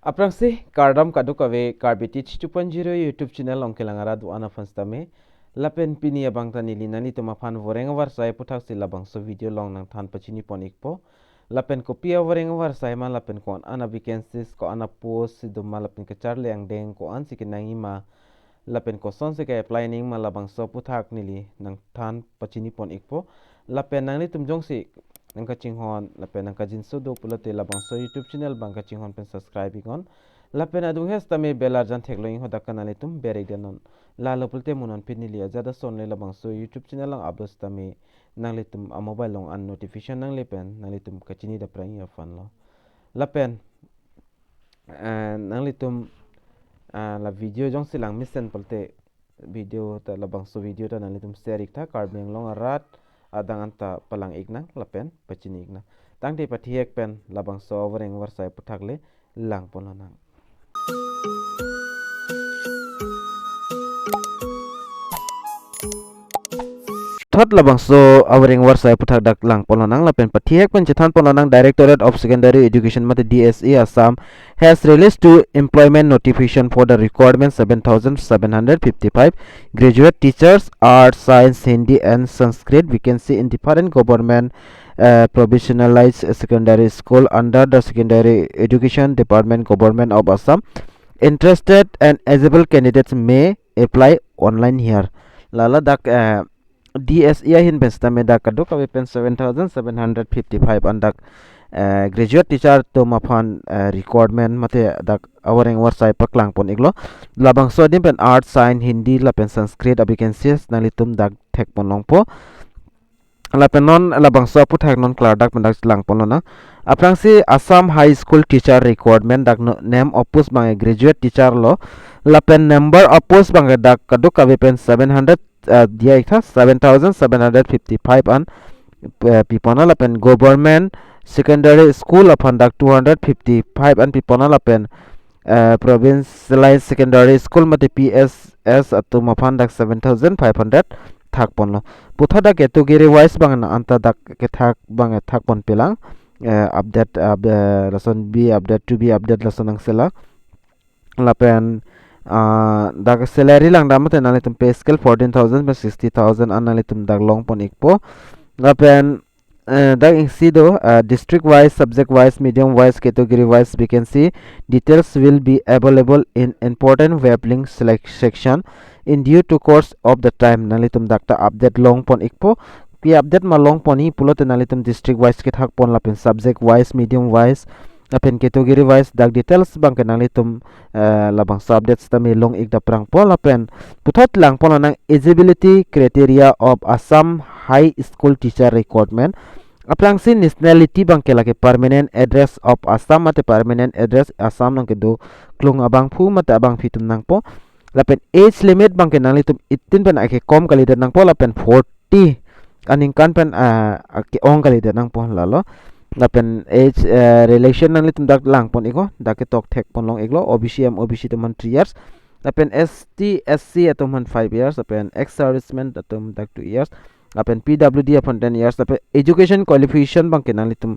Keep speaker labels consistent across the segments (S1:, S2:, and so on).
S1: Aprang si KARDOM kadukawe Karbitich 2.0 YouTube channel ongkelangara du ana fanstame lapen pini abang tani linani to mapan voreng AWARSAI puthak si labangso video long nang than pachini ponikpo lapen kopia voreng AWARSAI ma lapen kon ana vacancies ko ana post si dum lapen ke charle ang deng ko an sikinangi ma lapen ko son se ke apply ning ma labangso puthak nili nang than pachini ponikpo lapen nang li tum jongsi nangka cinghon lapen nangka jinso do pulote labangso YouTube channel bangka cinghon pen subscribe ikon lapen adu hes tame belar jan thekloing hoda kanale tum berek denon lalo pulte munon pinili ajada son le labangso YouTube channel lang upload tame nangle tum a mobile long an notification nang lepen nangle tum kachini da prang ya fan lo lapen nangle tum la video jong silang misen pulte video ta labangso video ta nangle tum share ikta card meng long arat adang anta palang ikna lapen pachini ikna tangte pathiek pen labang so voreng AWARSAI puthakle lang polonang thot labang so voreng AWARSAI puthak dak lang polonang lapen pathiek pen chethan polonang Directorate of Secondary Education mate DSE Assam has released to employment notification for the requirement 7755 graduate teachers arts science Hindi and Sanskrit vacancy in different government provisionalized secondary school under the Secondary Education Department Government of Assam. Interested and eligible candidates may apply online here. Lala dak DSE hin bestame dak kaduk awe pen 7755 andak graduate teacher to maphan requirement mate dak awareng AWARSAI paklang pon iglo labang so dim pen art science Hindi la pen Sanskrit vacancies nalitum dak thek pon longpo lapen non labang so puthak non klar dak pendak lang pon na aprang si Assam High School teacher requirement dak name of post bang graduate teacher lo lapen number of post bang dak kaduk awe pen 700 dia ikha 7755 an pipona lapen government secondary school upon dak 255 and pipona lapen provincialized secondary school mate PSS atu mapan dak 7500 thak ponlo putha dak category wise bang na anta dak ke thak bang thak pon pelang update lesson B update to be update lesson ang sela lapen dak salary lang damat na litum pay scale 14000 by 60000 an litum dak long pon ikpo lapen dak ingsido district wise subject wise medium wise category wise vacancy details will be available in important web link select section in due to course of the time nalitum dakta update long pon ikpo pi update ma long poni pulote nalitum district wise ke thak pon lapen subject wise medium wise lapen category wise dak details bang ke nalitum labang subjects tami long ikda prang po lapen puthot lang pon nang eligibility criteria of Assam High School teacher requirement aprang si nationality bang ke lake permanent address of Assam mate permanent address Assam nang ke do klung abang phu mate abang fitum nang po lapen age limit bang ke nang litum 18 pen ake kom kali nang po lapen 40 aning kan pen ke ong kali nang po lalo lapen age relation nang litum dak lang pon iko dak tok thek pon long iglo OBC tuman 3 years lapen ST SC atuman 5 years lapen ex serviceman atum dak 2 years lapen PWD upon 10 years lapen education qualification bang ke nang litum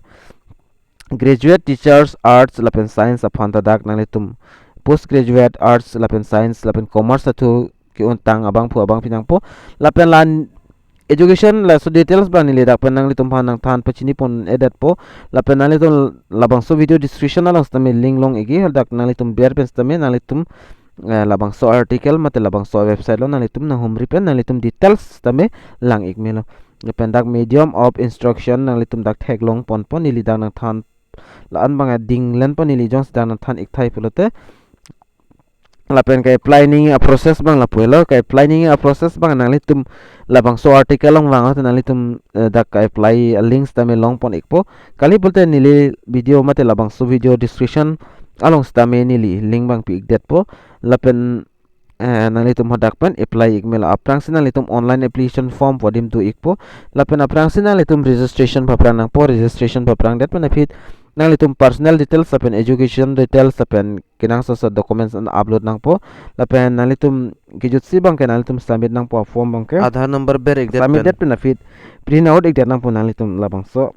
S1: graduate teachers arts lapen science upon the dak nang litum postgraduate arts lapen science lapen commerce atu ki untang abang pu abang pinang po lapen lan education la so details bang nili dak penang litum panang than pachini pon edit po lapen nang litum labang so video description alang stame link long igi dak nang litum bear pen stame nang litum labang so article mate labang so website lo nang litum na home repen nang litum details stame lang igmelo lapen dak medium of instruction nang litum dak thek long pon pon nili dak nang than laan bang ding len pon nili jong dak nang than ik thai pulote lapen kai planning a process bang la puelo kai planning a process bang nang litum labang so article long wang nang litum dak kai apply links tame long pon ikpo kali bolte nili video mate labang so video description along stame nili link bang pi det po lapen nang litum hodak pen apply ikmel aprang sin litum online application form podim tu ikpo lapen aprang sin litum registration paprang nang po registration paprang det pen apit nang litum personal details lapen education details lapen kinang sa documents and upload nang po lapen nang litum kijutsi bang ke nang litum submit nang po form bang ke Aadhaar number ber ek submit det pen fit print out ek det nang po nang litum labang so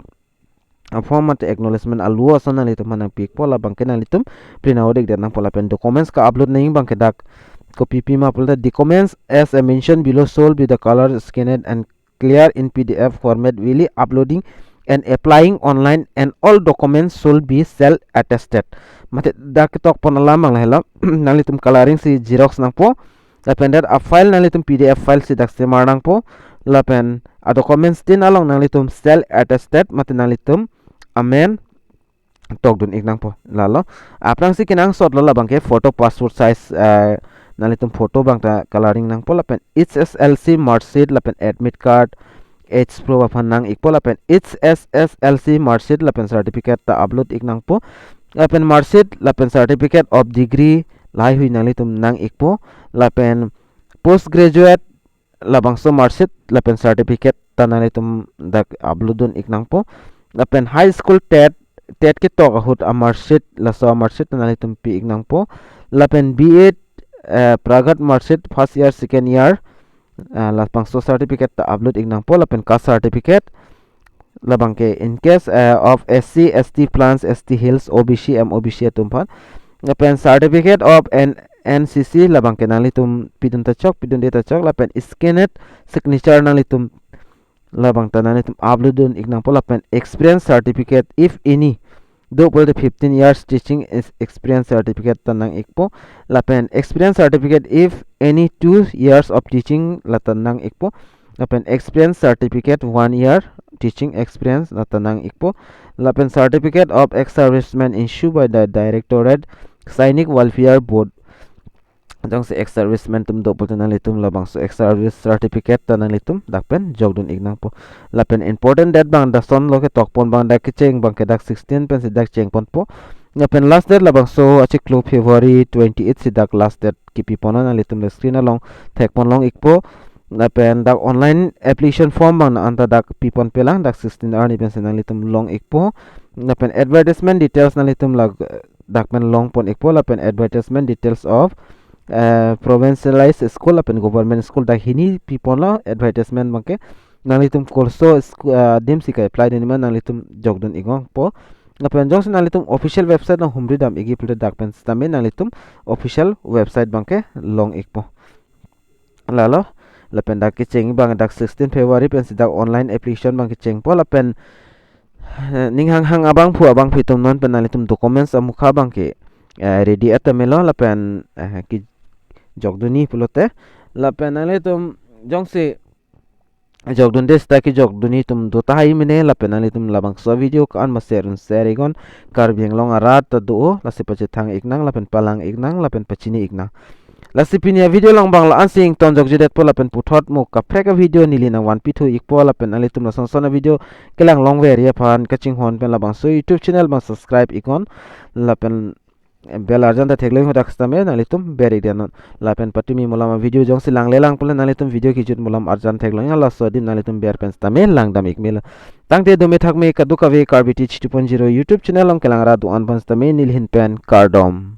S1: form mat acknowledgement alu asan nalitum manang pik pola bangke nalitum print out dik nang pola pen documents ka upload ning bangke dak copy pima pola documents as I mentioned below sold with the color scanned and clear in PDF format will uploading and applying online and all documents should be self attested mate dak tok pon lamang hela nalitum coloring si xerox nang po lapen dat a file nalitum PDF file si dak se marang po lapen a documents tin along nalitum self attested mate nalitum amen tok dun iknang po lalo apnang si kinang sot lala bangke photo passport size nalitum photo bangta coloring nang po lapen HSLC marksheet lapen admit card H pro apan nang ikpo lapen HSSLC marksheet lapen certificate ta upload iknang po lapen marksheet lapen certificate of degree lai hui nalitum nang ikpo lapen postgraduate labangso marksheet lapen certificate ta nalitum dak upload dun iknang po lapen high school tet ke tok ahut a marksheet laso marksheet nalitum pi iknang po lapen B8 pragat marksheet first year second year lapang so certificate ta upload iknang po lapen caste certificate labang ke in case of SC ST plans ST hills OBC MOBC atumpan lapen certificate of NCC labang ke nalitum pidun tachok pidun data chok lapen scanned signature nalitum labang tananitum upload dun iknang po lapen experience certificate if any do pol the 15 years teaching is experience certificate tanang ikpo lapen experience certificate if any 2 years of teaching latanang ikpo lapen experience certificate 1 year teaching experience latanang ikpo lapen certificate of ex-serviceman issued by the directorate Sainik Welfare Board jong se ex-serviceman tum do pol tanalitum labang so ex-service certificate tanalitum dakpen jogdun ignang po lapen important date bang da son loke tokpon bang dak cheng bang ke dak 16 pen si dak cheng pon po lapen last date labang so achi klo February 28 si dak last date kipi pona nalitum le screen along thek pon long ikpo lapen dak online application form bang anta dak pipon pelang dak 16 arni pen nalitum long ikpo lapen advertisement details nalitum lag dakmen long pon ikpo lapen advertisement details of provincialized school apen government school dak hini people la advertisement bangke nalitum kurso dim sika apply den man nalitum jogdon igong po apen jong nalitum official website na humri dam igi pulde dak pen stame nalitum official website bangke long ikpo lalo lapen dak cheng bang dak 16 February pen sidak online application bangke cheng po lapen ninghang hang abang pu abang pitum non pen nalitum documents amukha bangke ready atamelo lapen ki jogduni pulote lapen nalitum jongse jogdun des taki jogduni tum do tai mine lapen nalitum labang so video kan maserun serigon karbieng long arat do lasi pache thang iknang lapen palang iknang lapen pachini iknang lasi pinia video long bang la ansing ton jog jidet po lapen puthot mo ka freka video nilina wan pithu ikpo lapen nalitum la sonsona video kelang long veria phan kaching hon pen labang so YouTube channel bang subscribe ikon lapen bel arjan da thegleng hodak stame nalitum beri denon lapen patumi mulama video jong silang lelang pula nalitum video kijut mulam arjan thegleng la sodim nalitum ber pen stame lang dam ikmela tangte do me thakme kaduka ve karbiti 2.0 YouTube channel long kelang ra du an pan stame nilhin pen kardom